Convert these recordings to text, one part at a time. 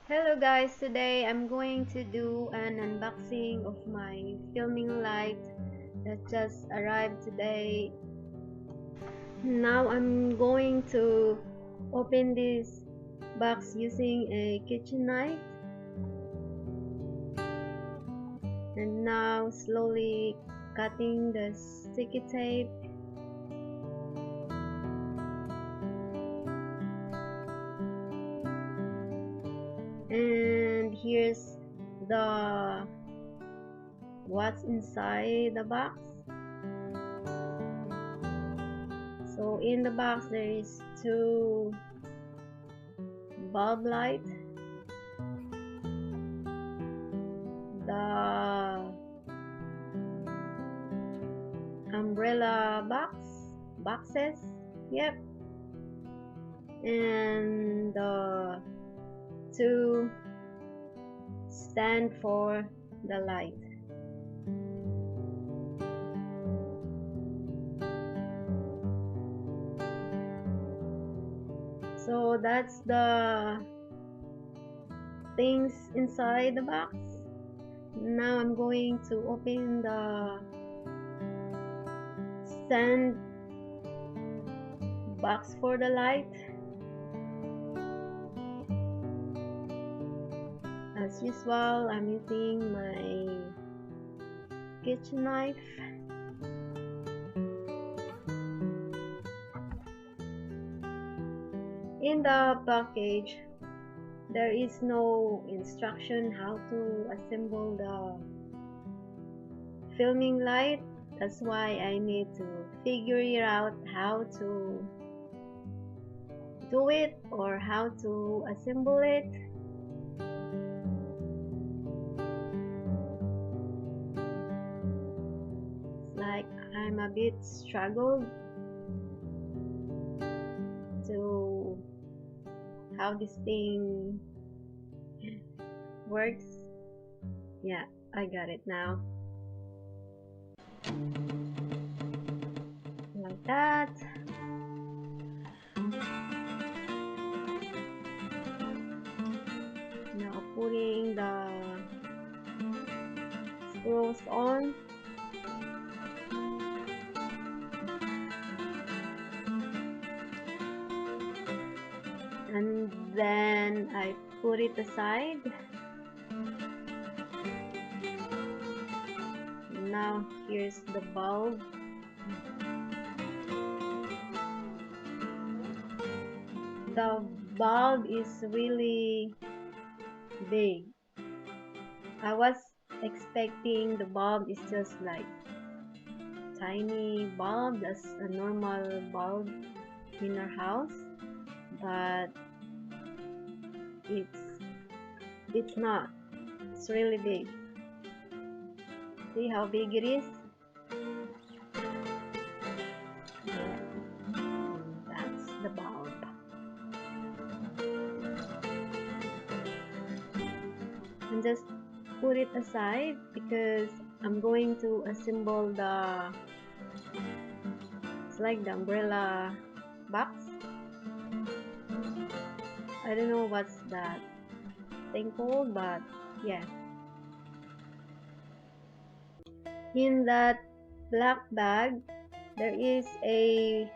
Hello guys, today I'm going to do an unboxing of my filming light that just arrived today. Now I'm going to open this box using a kitchen knife and now slowly cutting the sticky tape. And here's the what's inside the box. So in the box there is two bulb light, the umbrella boxes, yep, and the two stand for the light. So that's the things inside the box. Now I'm going to open the stand box for the light. As usual, I'm using my kitchen knife. In the package, there is no instruction how to assemble the filming light. That's why I need to figure it out how to do it or how to assemble it. It's like I'm a bit struggled to how this thing works. Yeah, I got it now. Like that. Now putting the screws on. And then I put it aside. Now here's the bulb. The bulb is really big. I was expecting the bulb is just like tiny bulb, that's a normal bulb in our house, but it's it's not. It's really big. See how big it is? Yeah, that's the bulb. And just put it aside because I'm going to assemble the, it's like the umbrella box. I don't know what's that thing called, but yeah. In that black bag, there is a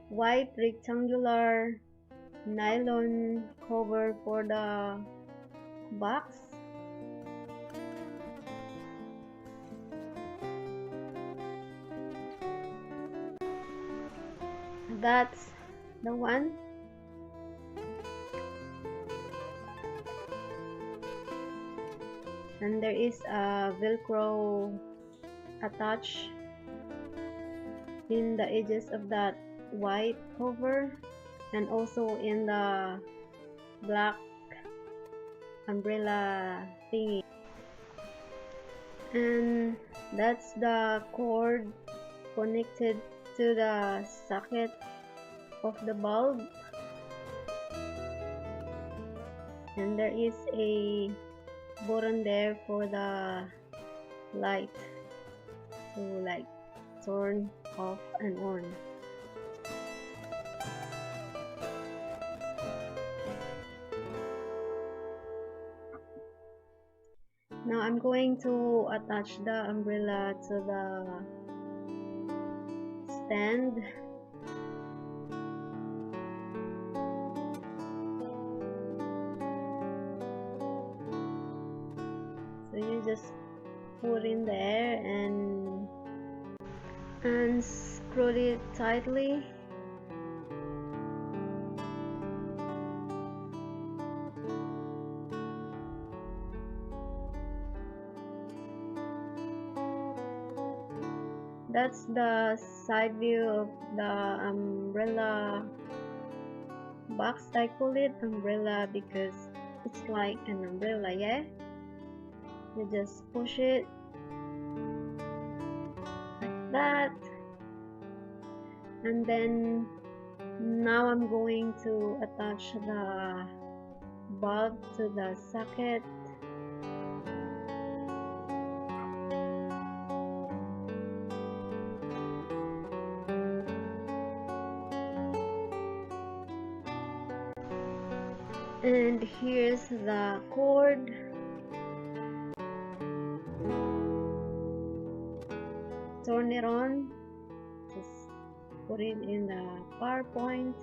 white rectangular nylon cover for the box. That's the one. And there is a velcro attached in the edges of that white cover and also in the black umbrella thingy. And that's the cord connected to the socket of the bulb. And there is a button there for the light to like turn off and on. Now I'm going to attach the umbrella to the stand. So you just put in there and screw it tightly. That's the side view of the umbrella box. I call it umbrella because it's like an umbrella, yeah? You just push it like that, and then now I'm going to attach the bulb to the socket. And here's the cord. Turn it on. Just put it in the power point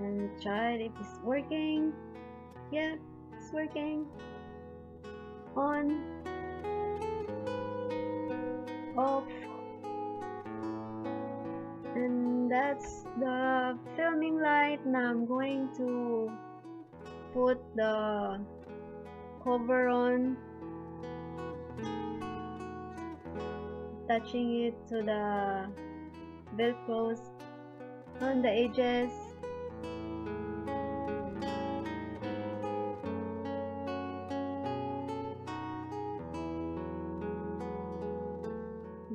and try it if it's working. Yeah, it's working. On, off, and that's the filming light. Now I'm going to put the cover on, attaching it to the velcros on the edges.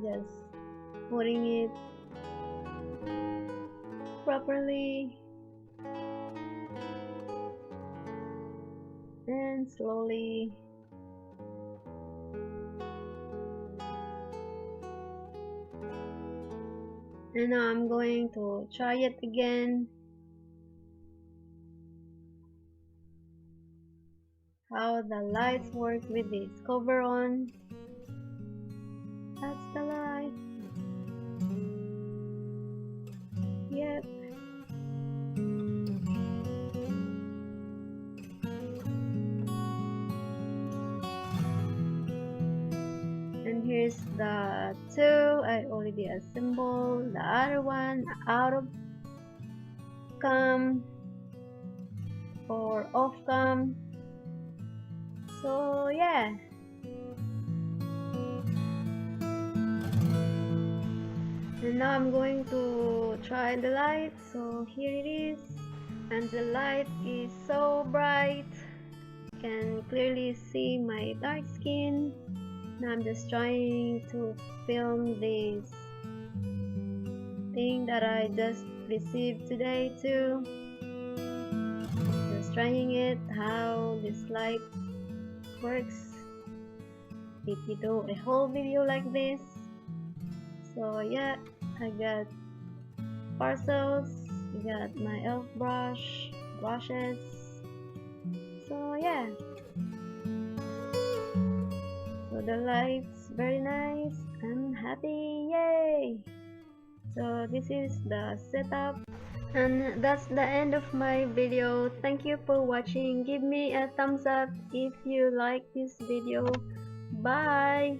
Just putting it properly and slowly. And now I'm going to try it again. How the lights work with this cover on. That's the light. Yep. And here's the two I already assembled. The other one out of cam or off cam. So yeah. And now I'm going to try the light. So here it is, and the light is so bright. You can clearly see my dark skin. Now I'm just trying to film this thing that I just received today too. Just trying it, how this light works if you do a whole video like this. So yeah, I got parcels, I got my elf brushes. So yeah, so the light's very nice. I'm happy, yay! So this is the setup, and that's the end of my video. Thank you for watching. Give me a thumbs up if you like this video. Bye!